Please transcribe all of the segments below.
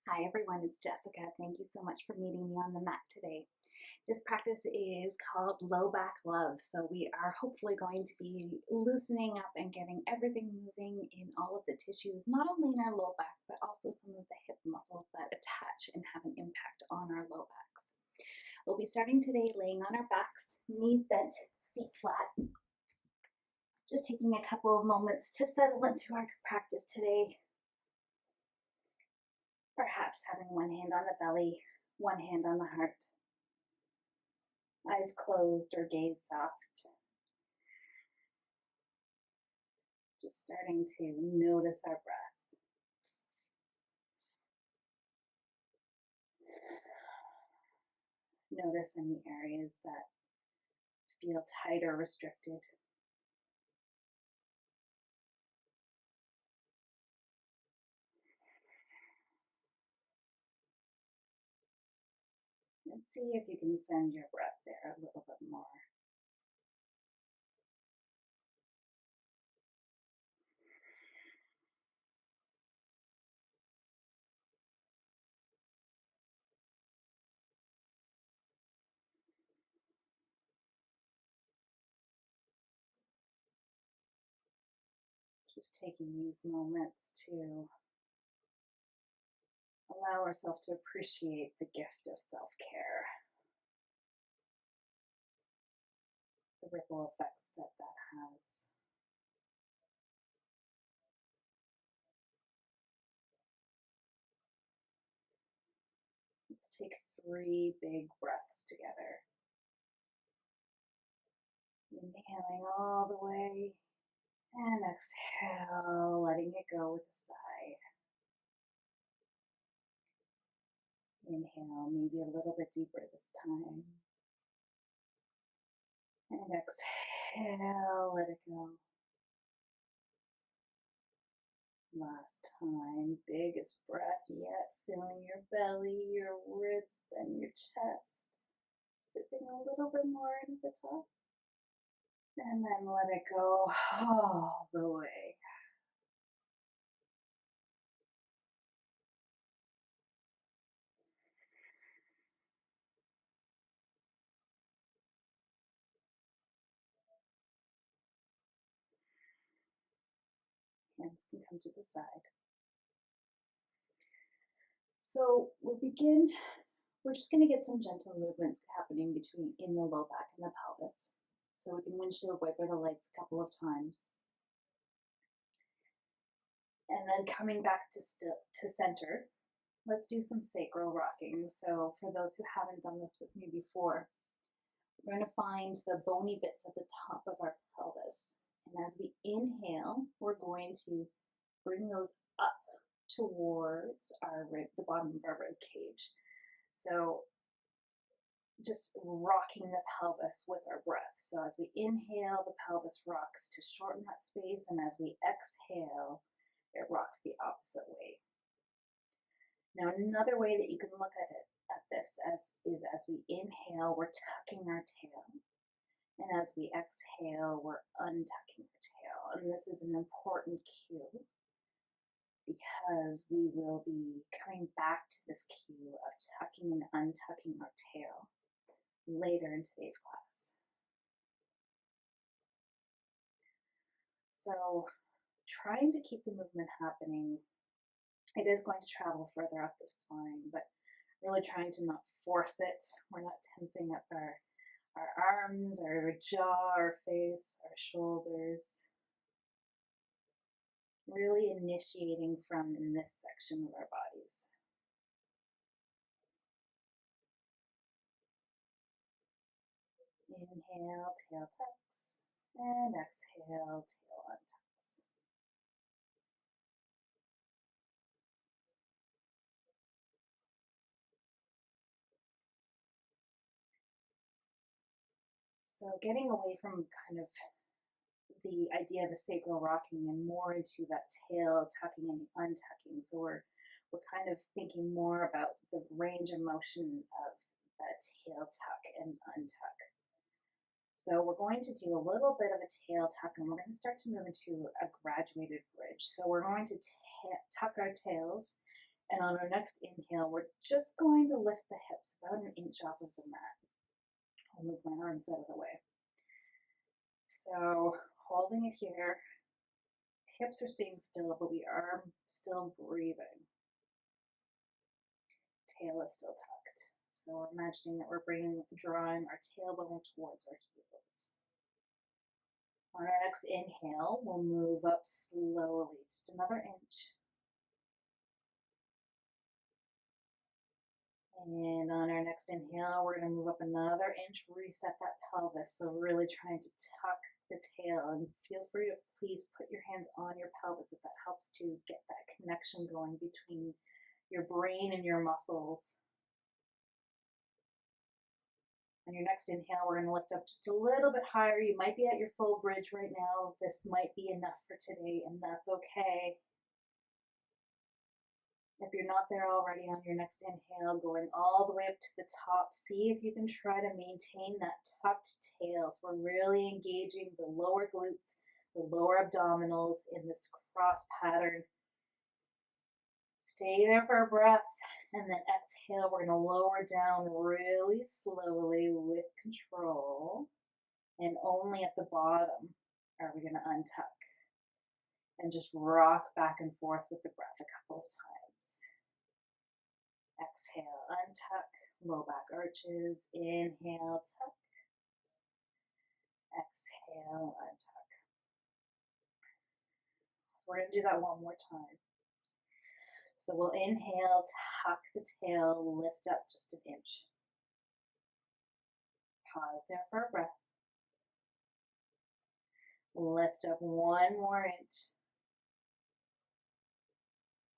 Hi everyone, it's Jessica. Thank you so much for meeting me on the mat today. This practice is called low back love. So we are hopefully going to be loosening up and getting everything moving in all of the tissues, not only in our low back, but also some of the hip muscles that attach and have an impact on our low backs. We'll be starting today laying on our backs, knees bent, feet flat. Just taking a couple of moments to settle into our practice today. Perhaps having one hand on the belly, one hand on the heart. Eyes closed or gaze soft. Just starting to notice our breath. Notice any areas that feel tight or restricted. And see if you can send your breath there a little bit more. Just taking these moments to allow ourselves to appreciate the gift of self-care, the ripple effects that has. Let's take 3 big breaths together. Inhaling all the way and exhale, letting it go with a sigh. Inhale, maybe a little bit deeper this time. And exhale, let it go. Last time, biggest breath yet, filling your belly, your ribs, then your chest. Sipping a little bit more into the top. And then let it go all the way. Hands can come to the side. So we'll begin. We're just going to get some gentle movements happening between in the low back and the pelvis. So we can windshield wiper the legs a couple of times. And then coming back to center, let's do some sacral rocking. So for those who haven't done this with me before, we're going to find the bony bits at the top of our pelvis. And as we inhale, we're going to bring those up towards the bottom of our rib cage. So just rocking the pelvis with our breath. So as we inhale, the pelvis rocks to shorten that space, and as we exhale, it rocks the opposite way. Now, another way that you can look at this is as we inhale, we're tucking our tail, and as we exhale, we're untucking the tail. And this is an important cue because we will be coming back to this cue of tucking and untucking our tail later in today's class. So trying to keep the movement happening, it is going to travel further up the spine, but really trying to not force it. We're not tensing up our arms, our jaw, our face, our shoulders. Really initiating from in this section of our bodies. Inhale, tail tucks, and exhale, tail untucks. So getting away from kind of the idea of a sacral rocking and more into that tail tucking and untucking. So we're kind of thinking more about the range of motion of that tail tuck and untuck. So we're going to do a little bit of a tail tuck, and we're going to start to move into a graduated bridge. So we're going to tuck our tails And on our next inhale, we're just going to lift the hips about an inch off of the mat. I'll move my arms out of the way. So holding it here, hips are staying still, but we are still breathing. Tail is still tucked. So we're imagining that we're drawing our tailbone towards our heels. On our next inhale, we'll move up slowly, just another inch. And on our next inhale, we're going to move up another inch, reset that pelvis. So really trying to tuck the tail, and feel free to please put your hands on your pelvis if that helps to get that connection going between your brain and your muscles. On your next inhale, we're going to lift up just a little bit higher. You might be at your full bridge right now. This might be enough for today, and that's okay. If you're not there already, on your next inhale, going all the way up to the top, see if you can try to maintain that tucked tail. So we're really engaging the lower glutes, the lower abdominals in this cross pattern. Stay there for a breath, and then exhale. We're going to lower down really slowly with control, and only at the bottom are we going to untuck and just rock back and forth with the breath a couple of times. Exhale, untuck, low back arches. Inhale, tuck. Exhale, untuck. So we're going to do that one more time. So we'll inhale, tuck the tail, lift up just an inch. Pause there for a breath. Lift up one more inch.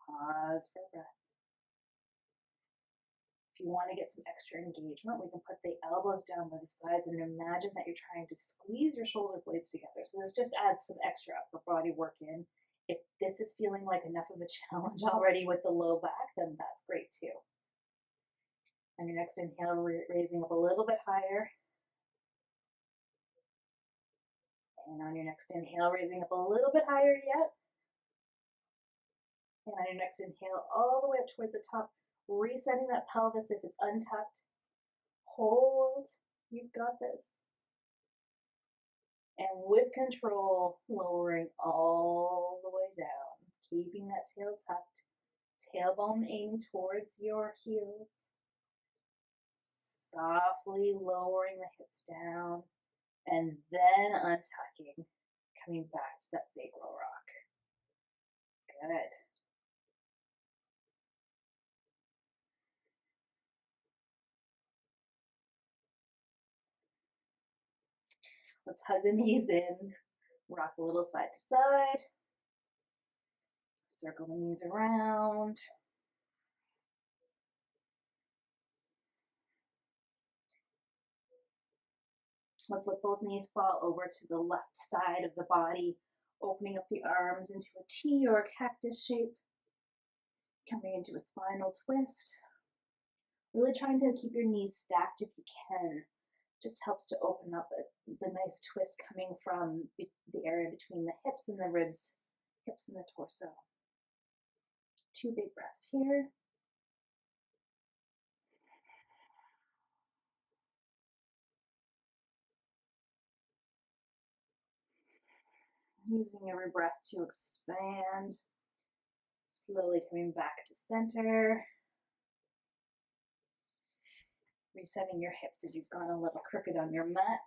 Pause for a breath. If you want to get some extra engagement, we can put the elbows down by the sides and imagine that you're trying to squeeze your shoulder blades together. So this just adds some extra upper body work in. If this is feeling like enough of a challenge already with the low back, then that's great too. On your next inhale, raising up a little bit higher. And on your next inhale, raising up a little bit higher yet. And on your next inhale, all the way up towards the top, resetting that pelvis if it's untucked. Hold, you've got this. And with control, lowering all the way down, keeping that tail tucked, tailbone aiming towards your heels. Softly lowering the hips down, and then untucking, coming back to that sacral rock. Good. Let's hug the knees in, rock a little side to side, circle the knees around. Let's let both knees fall over to the left side of the body, opening up the arms into a T or a cactus shape, coming into a spinal twist. Really trying to keep your knees stacked if you can. Just helps to open up the nice twist coming from the area between the hips and the ribs, hips and the torso. 2 big breaths here. Using every breath to expand. Slowly coming back to center. Resetting your hips if you've gone a little crooked on your mat.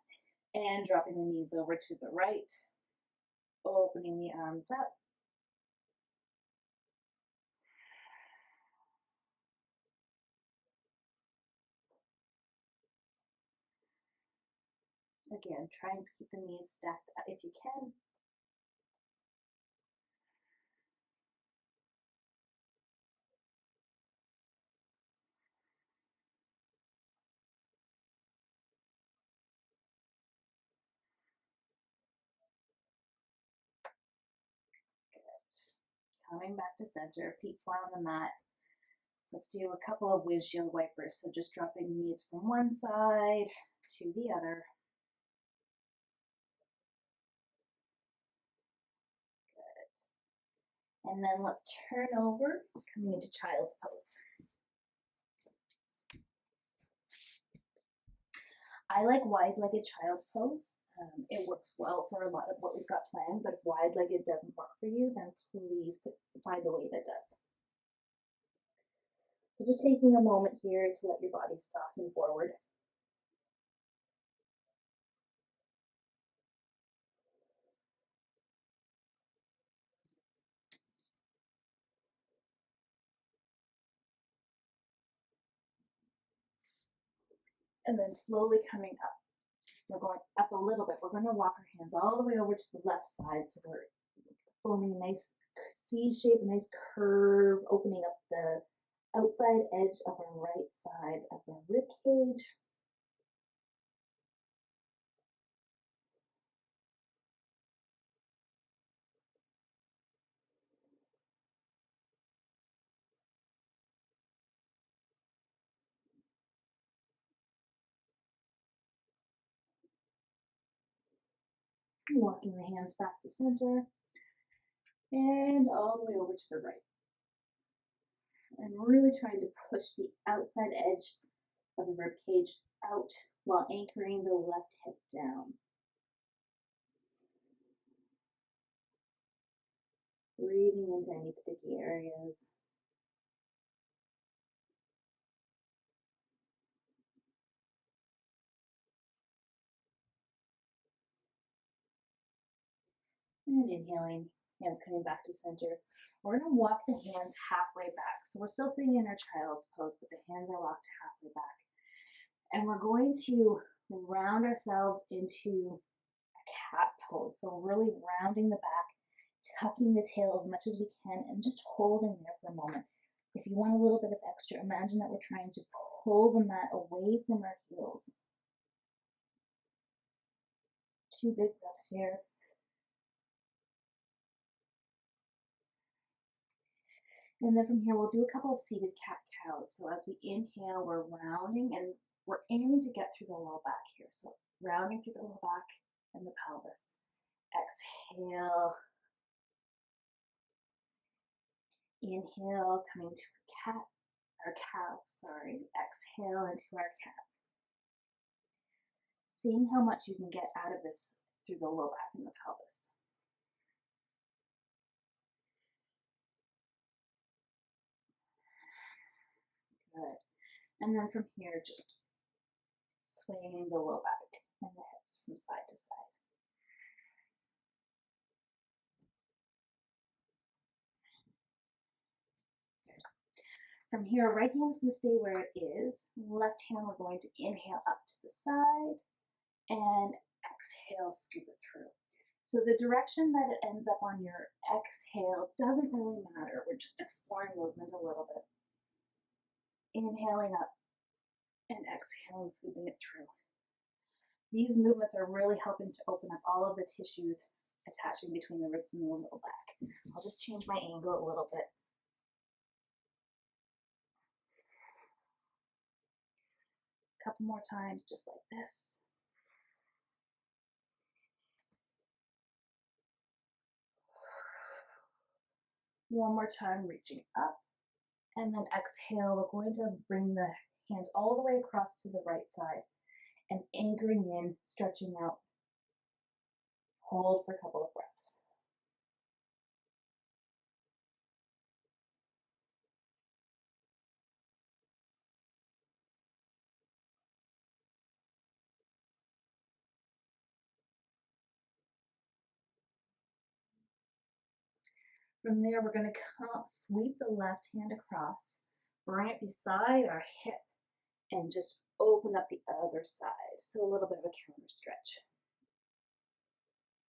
And dropping the knees over to the right. Opening the arms up. Again, trying to keep the knees stacked if you can. Coming back to center, feet flat on the mat. Let's do a couple of windshield wipers. So just dropping knees from one side to the other. Good. And then let's turn over, coming into child's pose. I like wide-legged child's pose. It works well for a lot of what we've got planned, but if wide-legged doesn't work for you, then please find a way that does. So just taking a moment here to let your body soften forward. And then slowly coming up. We're going up a little bit. We're going to walk our hands all the way over to the left side. So we're forming a nice C shape, a nice curve, opening up the outside edge of our right side of the rib cage. Walking the hands back to center and all the way over to the right. I'm really trying to push the outside edge of the rib cage out while anchoring the left hip down. Breathing into any sticky areas. And inhaling, hands coming back to center. We're going to walk the hands halfway back. So we're still sitting in our child's pose, but the hands are walked halfway back. And we're going to round ourselves into a cat pose. So really rounding the back, tucking the tail as much as we can, and just holding there for a moment. If you want a little bit of extra, imagine that we're trying to pull the mat away from our heels. 2 big breaths here. And then from here, we'll do a couple of seated cat-cows. So as we inhale, we're rounding and we're aiming to get through the low back here. So rounding through the low back and the pelvis. Exhale. Inhale, coming to a cat, or cow, sorry. Exhale into our cat. Seeing how much you can get out of this through the low back and the pelvis. Good. And then from here, just swaying the low back and the hips from side to side. Good. From here, right hand is going to stay where it is. Left hand, we're going to inhale up to the side and exhale, scoop it through. So the direction that it ends up on your exhale doesn't really matter. We're just exploring movement a little bit. Inhaling up and exhaling, scooping it through. These movements are really helping to open up all of the tissues attaching between the ribs and the low back. I'll just change my angle a little bit. A couple more times, just like this. One more time, reaching up. And then exhale, we're going to bring the hand all the way across to the right side and anchoring in, stretching out. Hold for a couple of breaths. From there, we're going to sweep the left hand across, bring it beside our hip, and just open up the other side. So a little bit of a counter stretch.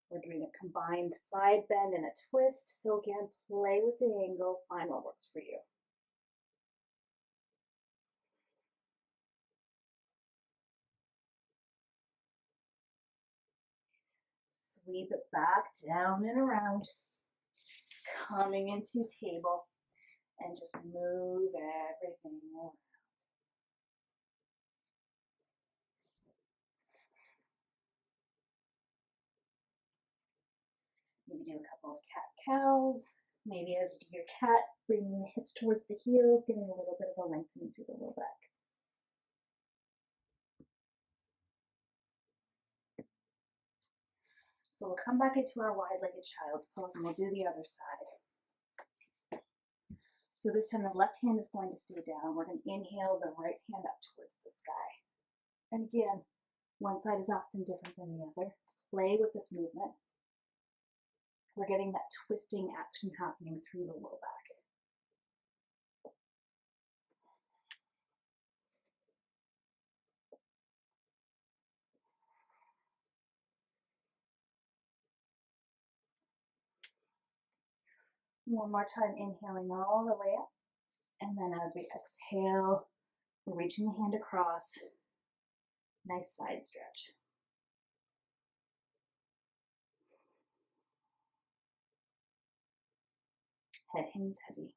We're doing a combined side bend and a twist. So again, play with the angle, find what works for you. Sweep it back, down and around, coming into table, and just move everything around. Maybe do a couple of cat-cows, Maybe as you do your cat, bringing the hips towards the heels, getting a little bit of a lengthening through the low back. So we'll come back into our wide-legged child's pose and we'll do the other side. So this time the left hand is going to stay down. We're going to inhale the right hand up towards the sky. And again, one side is often different than the other. Play with this movement. We're getting that twisting action happening through the low back. One more time, inhaling all the way up. And then as we exhale, we're reaching the hand across. Nice side stretch. Head hangs heavy.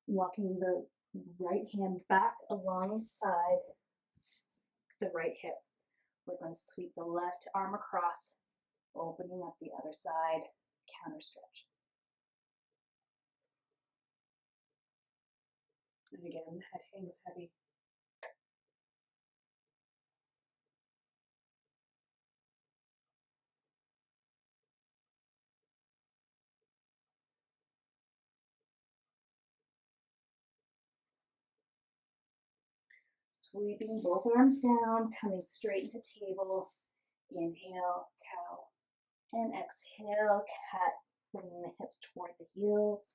Walking the right hand back alongside the right hip. We're going to sweep the left arm across, opening up the other side, counter stretch. And again, head hangs heavy. Sweeping both arms down, coming straight into table. Inhale, cow. And exhale, cat, bringing the hips toward the heels.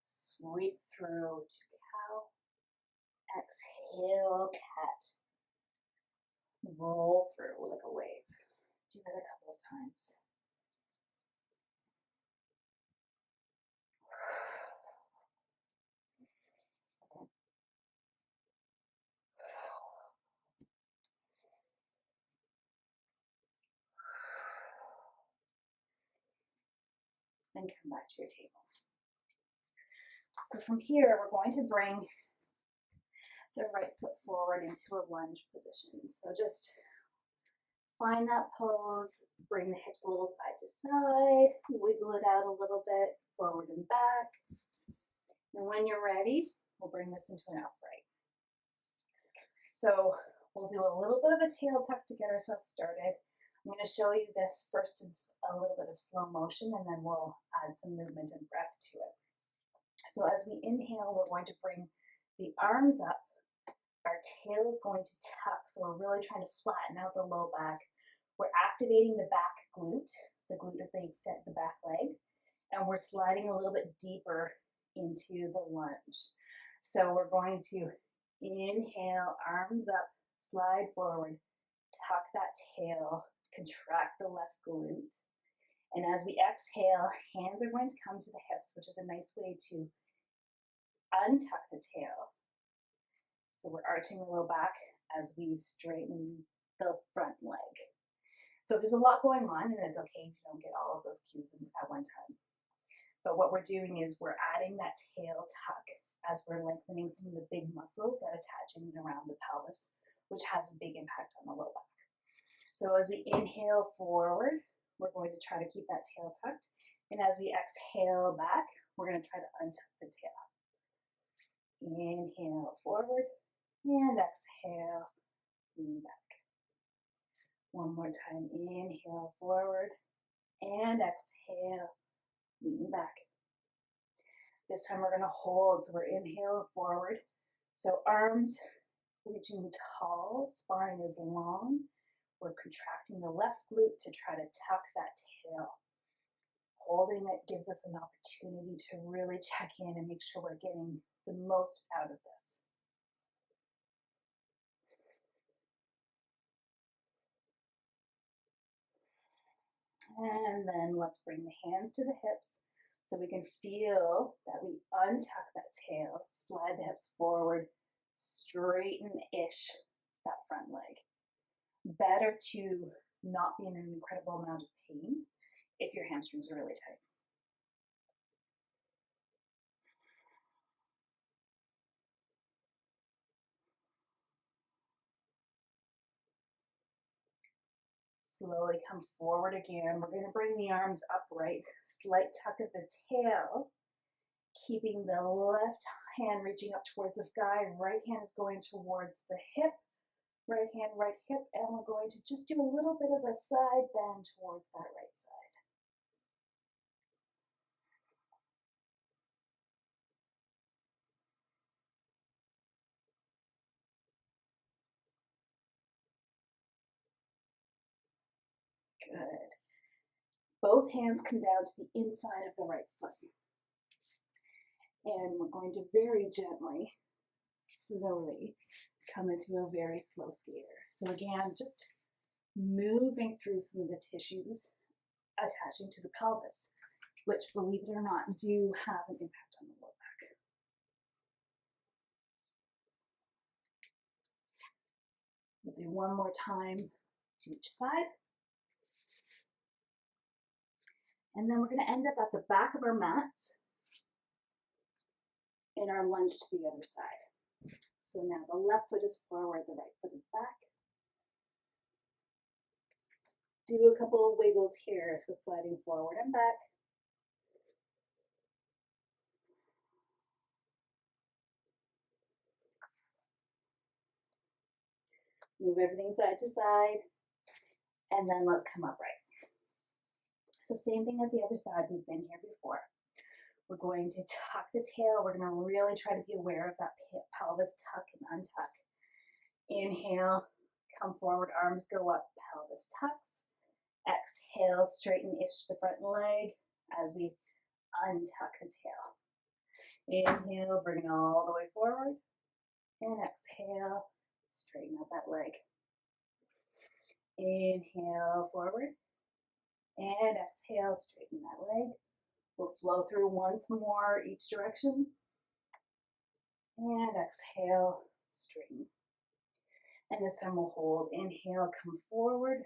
Sweep through to cow. Exhale, cat. Roll through like a wave. Do that a couple of times. And come back to your table. So from here, we're going to bring the right foot forward into a lunge position. So just find that pose, bring the hips a little side to side, wiggle it out a little bit, forward and back. And when you're ready, we'll bring this into an upright. So we'll do a little bit of a tail tuck to get ourselves started. I'm going to show you this first in a little bit of slow motion, and then we'll add some movement and breath to it. So as we inhale, we're going to bring the arms up. Our tail is going to tuck, so we're really trying to flatten out the low back. We're activating the back glute, the glute of the back leg, and we're sliding a little bit deeper into the lunge. So we're going to inhale, arms up, slide forward, tuck that tail, contract the left glute. And as we exhale, hands are going to come to the hips, which is a nice way to untuck the tail. So we're arching the low back as we straighten the front leg. So there's a lot going on, and it's okay if you don't get all of those cues at one time. But what we're doing is we're adding that tail tuck as we're lengthening some of the big muscles that attach in and around the pelvis, which has a big impact on the low back. So as we inhale forward, we're going to try to keep that tail tucked. And as we exhale back, we're going to try to untuck the tail. Inhale forward and exhale, lean back. One more time, inhale forward and exhale, lean back. This time we're going to hold, so we're inhale forward. So arms reaching tall, spine is long. We're contracting the left glute to try to tuck that tail. Holding it gives us an opportunity to really check in and make sure we're getting the most out of this. And then let's bring the hands to the hips so we can feel that we untuck that tail, slide the hips forward, straighten-ish that front leg. Better to not be in an incredible amount of pain if your hamstrings are really tight. Slowly come forward again. We're going to bring the arms upright. Slight tuck of the tail. Keeping the left hand reaching up towards the sky. Right hand is going towards the hip. Right hand, right hip. And we're going to just do a little bit of a side bend towards that right side. Good. Both hands come down to the inside of the right foot. And we're going to very gently, slowly come into a very slow skater. So again, just moving through some of the tissues attaching to the pelvis, which, believe it or not, do have an impact on the lower back. We'll do one more time to each side. And then we're going to end up at the back of our mats in our lunge to the other side. So now the left foot is forward, the right foot is back. Do a couple of wiggles here, so sliding forward and back. Move everything side to side, and then let's come upright. So same thing as the other side, we've been here before. We're going to tuck the tail. We're going to really try to be aware of that pelvis tuck and untuck. Inhale, come forward, arms go up, pelvis tucks. Exhale, straighten-ish the front leg as we untuck the tail. Inhale, bring it all the way forward. And exhale, straighten out that leg. Inhale, forward. And exhale, straighten that leg. We'll flow through once more each direction. And exhale, straighten. And this time we'll hold. Inhale, come forward.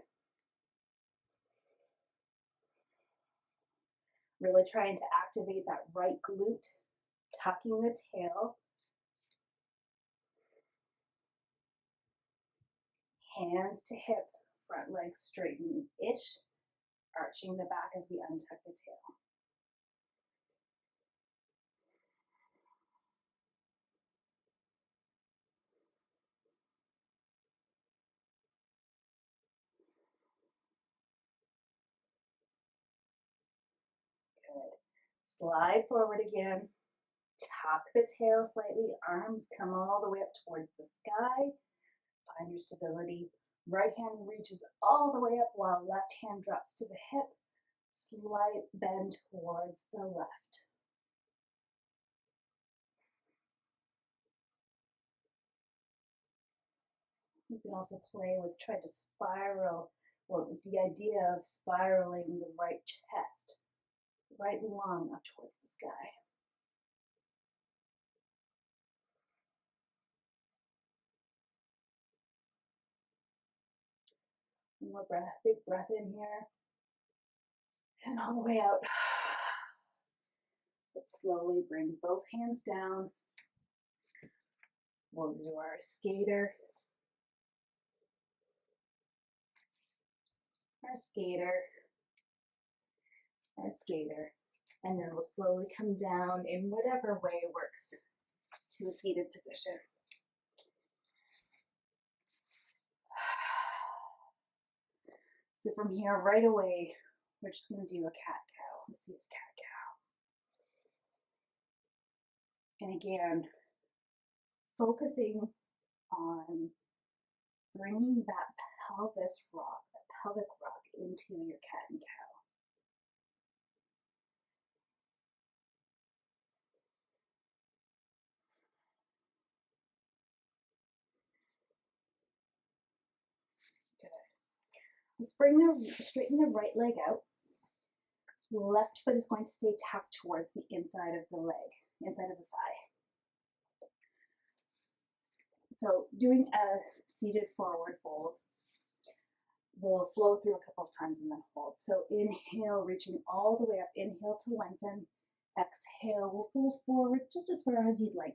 Really trying to activate that right glute, tucking the tail. Hands to hip, front leg straighten-ish, arching the back as we untuck the tail. Good. Slide forward again. Tuck the tail slightly. Arms come all the way up towards the sky. Find your stability. Right hand reaches all the way up while left hand drops to the hip. Slight bend towards the left. You can also play with trying to spiral, or with the idea of spiraling the right chest, right lung up towards the sky. One more breath, big breath in here. And all the way out. Let's slowly bring both hands down. We'll do our skater. Our skater. Our skater. And then we'll slowly come down in whatever way works to a seated position. So from here right away, we're just going to do a cat-cow. Let's see the cat-cow. And again, focusing on bringing that pelvis rock, that pelvic rock into your cat and cow. Let's straighten the right leg out. Left foot is going to stay tucked towards the inside of the leg, inside of the thigh. So doing a seated forward fold, we'll flow through a couple of times and then hold. So inhale, reaching all the way up. Inhale to lengthen. Exhale, we'll fold forward just as far as you'd like.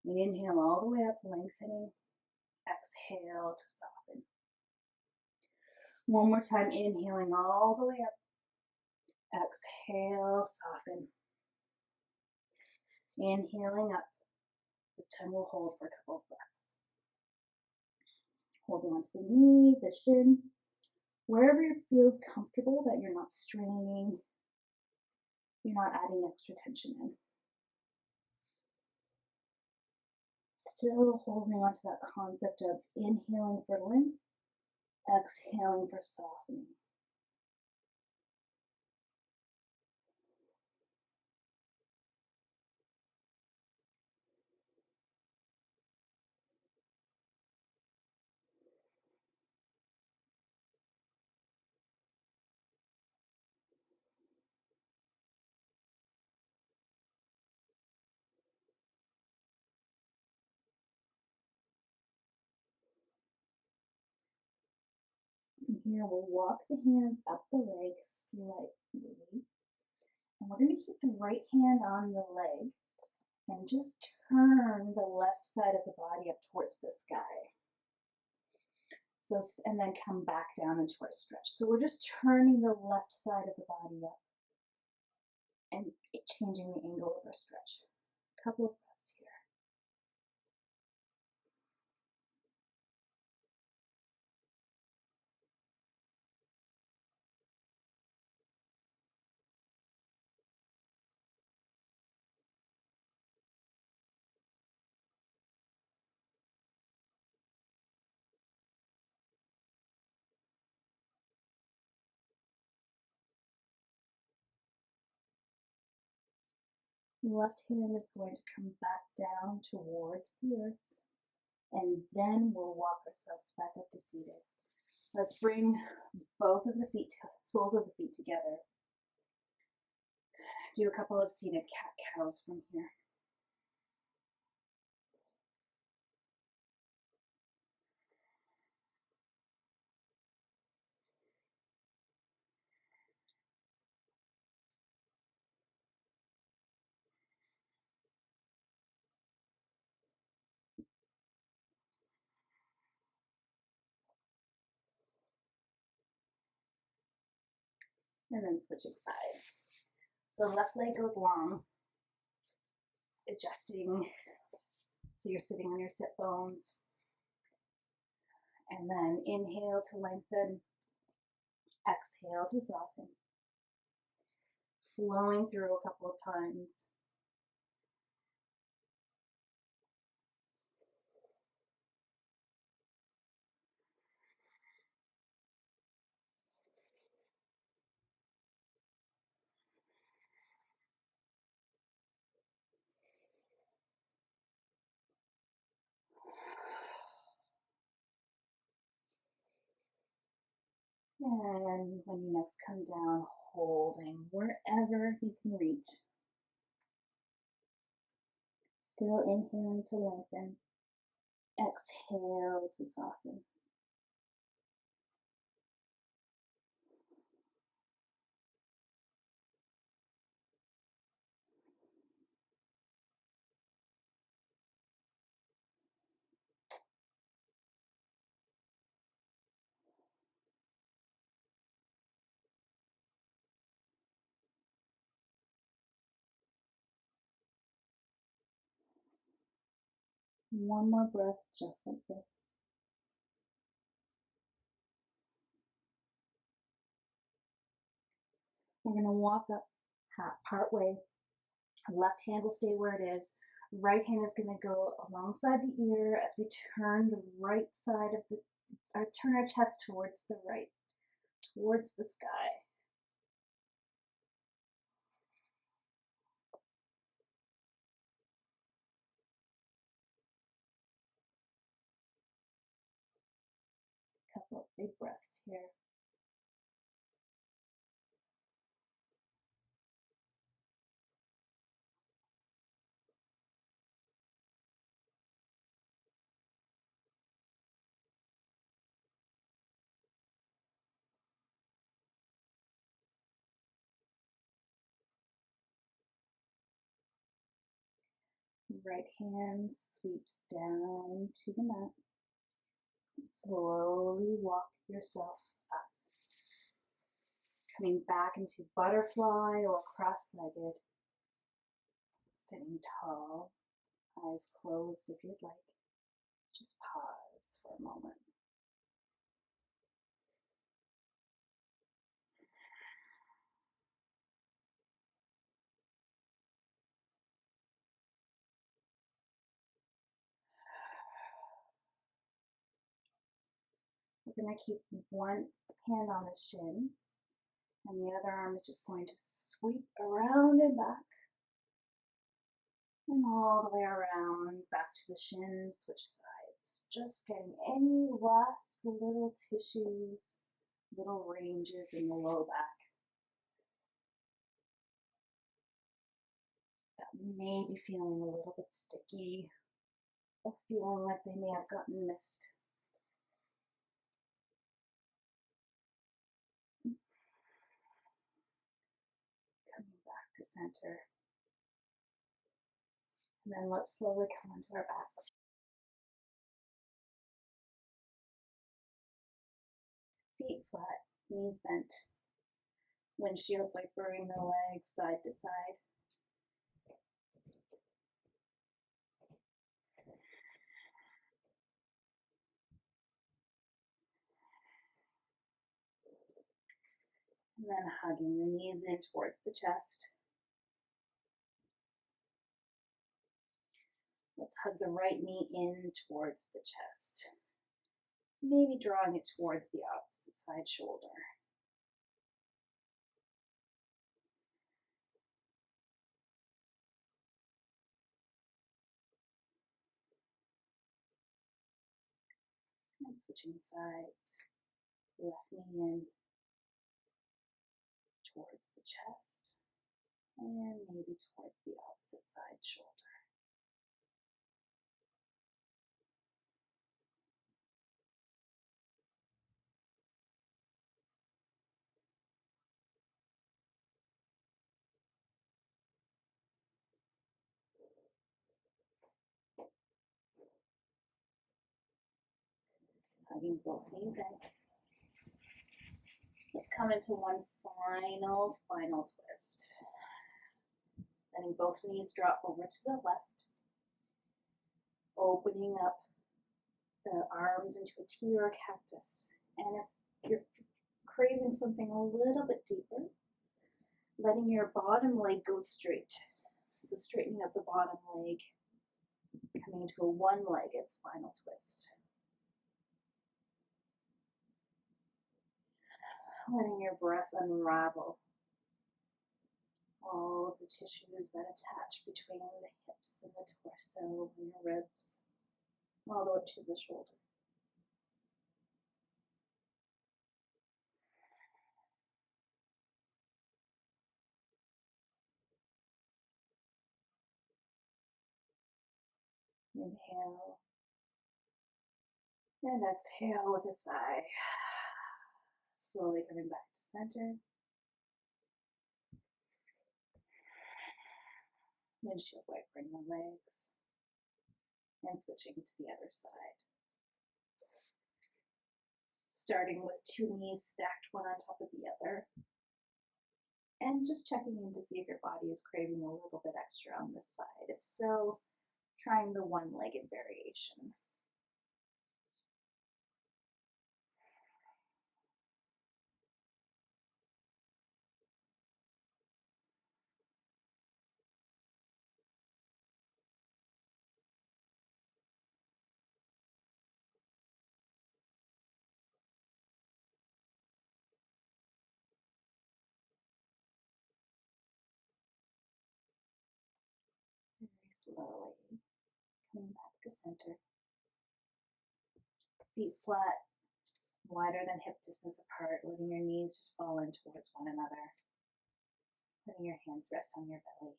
Inhale all the way up, lengthening. Exhale to soften. One more time, inhaling all the way up. Exhale, soften. Inhaling up. This time we'll hold for a couple of breaths. Holding onto the knee, the shin, wherever it feels comfortable, that you're not straining, you're not adding extra tension in. Still holding on to that concept of inhaling for length, exhaling for softening. From here, we'll walk the hands up the leg slightly. And we're going to keep the right hand on the leg and just turn the left side of the body up towards the sky. So, and then come back down into our stretch. So we're just turning the left side of the body up and changing the angle of our stretch. A couple of breaths here. Left hand is going to come back down towards the earth, and then we'll walk ourselves back up to seated. Let's bring both of the feet, soles of the feet together. Do a couple of seated cat-cows from here. And then switching sides. So left leg goes long, adjusting so you're sitting on your sit bones. And then inhale to lengthen, exhale to soften. Flowing through a couple of times. And when you next come down, holding wherever you can reach. Still inhaling to lengthen. Exhale to soften. One more breath, just like this. We're going to walk up part way. Left hand will stay where it is. Right hand is going to go alongside the ear as we turn the right side of turn our chest towards the right, towards the sky. Couple of big breaths here. Right hand sweeps down to the mat. Slowly walk yourself up. Coming back into butterfly or cross-legged. Sitting tall, eyes closed if you'd like. Just pause for a moment. We're going to keep one hand on the shin, and the other arm is just going to sweep around and back, and all the way around, back to the shin, switch sides. Just getting any last little tissues, little ranges in the low back that may be feeling a little bit sticky or feeling like they may have gotten missed. Coming back to center. And then let's slowly come onto our backs. Feet flat, knees bent. Windshield wipering the legs side to side. And then hugging the knees in towards the chest. Let's hug the right knee in towards the chest. Maybe drawing it towards the opposite side shoulder. And switching sides. Left knee in towards the chest. And maybe towards the opposite side shoulder. Hugging both knees in. Let's come into one final spinal twist. Letting both knees drop over to the left. Opening up the arms into a T or a cactus. And if you're craving something a little bit deeper, letting your bottom leg go straight. So straightening up the bottom leg, coming into a one-legged spinal twist. Letting your breath unravel all of the tissues that attach between the hips and the torso and your ribs, all the way to the shoulder. Inhale and exhale with a sigh. Slowly coming back to center. Windshield wipering the legs and switching to the other side. Starting with two knees stacked one on top of the other. And just checking in to see if your body is craving a little bit extra on this side. If so, trying the one-legged variation. Very slowly coming back to center. Feet flat, wider than hip distance apart, letting your knees just fall in towards one another. Letting your hands rest on your belly.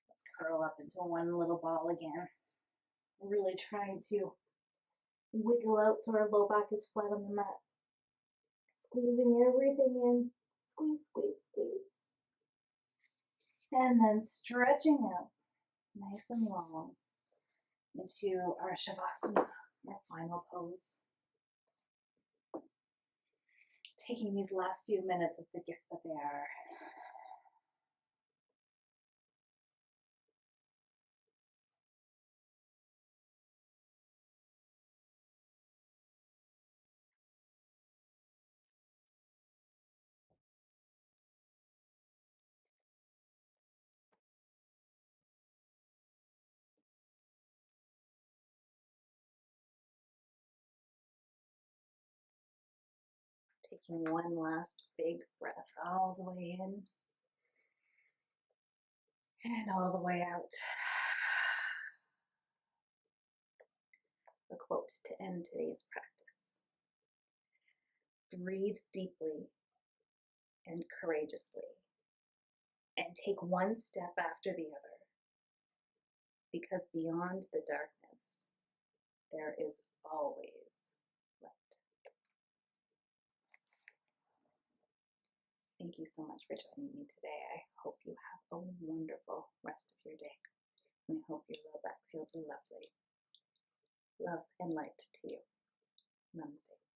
Let's curl up into one little ball again. Really trying to wiggle out so our low back is flat on the mat. Squeezing everything in. Squeeze, squeeze, squeeze. And then stretching out. nice and long into our Shavasana, our final pose. Taking these last few minutes as the gift that they are. Taking one last big breath all the way in and all the way out. A quote to end today's practice. Breathe deeply and courageously, and take one step after the other, because beyond the darkness, there is always light. Thank you so much for joining me today. I hope you have a wonderful rest of your day, and I hope your low back feels lovely. Love and light to you. Namaste.